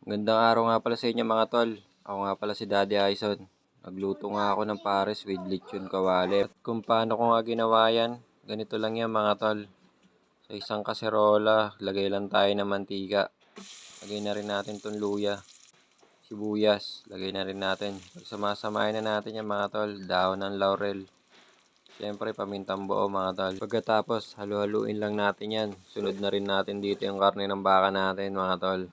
Gandang araw nga pala sa inyo mga tol. Ako nga pala si Daddy Aison. Nagluto nga ako ng pares with lechon kawali. At kung paano ko nga ginawa yan, ganito lang yan mga tol. Sa isang kaserola, lagay lang tayo ng mantika. Lagay na rin natin tong luya, sibuyas. Lagay na rin natin. Pagsamasamahin na natin yan mga tol. Dahon ng laurel. Siyempre pamintang buo mga tol. Pagkatapos, halu-haluin lang natin yan. Sunod na rin natin dito yung karne ng baka natin mga tol.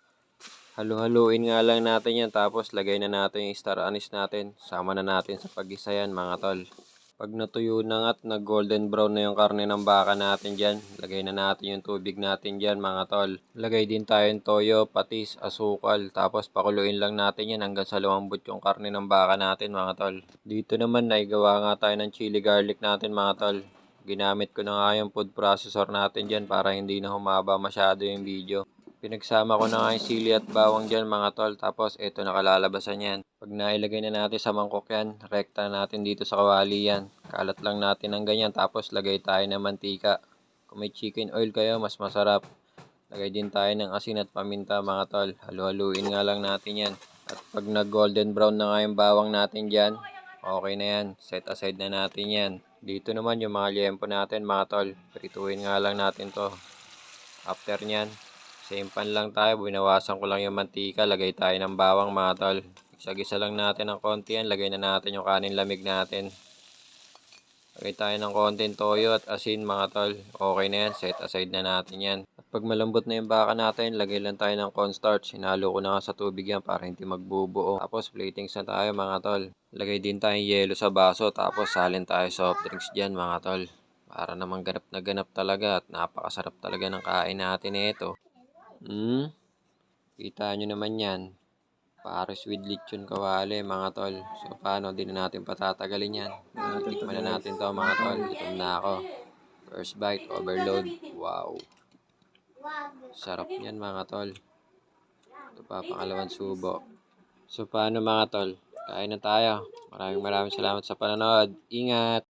Halu-haluin nga lang natin yan tapos lagay na natin yung star anise natin. Sama na natin sa pag-isa yan mga tol. Pag natuyo na nga at nag golden brown na yung karne ng baka natin dyan, lagay na natin yung tubig natin dyan mga tol. Lagay din tayong toyo, patis, asukal. Tapos pakuluin lang natin yan hanggang sa lumambot yung karne ng baka natin mga tol. Dito naman naigawa nga tayo ng chili garlic natin mga tol. Ginamit ko na nga yung food processor natin dyan para hindi na humaba masyado yung video. Pinagsama ko na nga yung sili at bawang dyan mga tol. Tapos ito nakalalabasan yan. Pag nailagay na natin sa mangkok yan, rekta natin dito sa kawali yan. Kalat lang natin ng ganyan. Tapos lagay tayo ng mantika. Kung may chicken oil kayo, mas masarap. Lagay din tayo ng asin at paminta mga tol. Halu-haluin nga lang natin yan. At pag nag golden brown na nga yung bawang natin dyan, okay na yan. Set aside na natin yan. Dito naman yung mga liempo natin mga tol. Prituhin nga lang natin to. After nyan, same pan lang tayo, binawasan ko lang yung mantika, lagay tayo ng bawang mga tol. Isa-gisa lang natin ng konti yan, lagay na natin yung kanin lamig natin. Lagay tayo ng konting toyo at asin mga tol. Okay na yan, set aside na natin yan. At pag malambot na yung baka natin, lagay lang tayo ng cornstarch. Hinalo ko na nga sa tubig yan para hindi magbubuo. Tapos platings na tayo mga tol. Lagay din tayong yelo sa baso, tapos salin tayo soft drinks dyan mga tol. Para namang ganap talaga at napakasarap talaga ng kain natin ito. Kita nyo naman yan. Pares with lechon kawali mga tol. So paano, di na natin patatagalin yan. Tikman na natin to mga tol. Gutom na ako. First bite, overload. Wow. Sarap yan mga tol. Ito pa, pangalawang subo. So paano mga tol? Kain na tayo. Maraming salamat sa panonood. Ingat!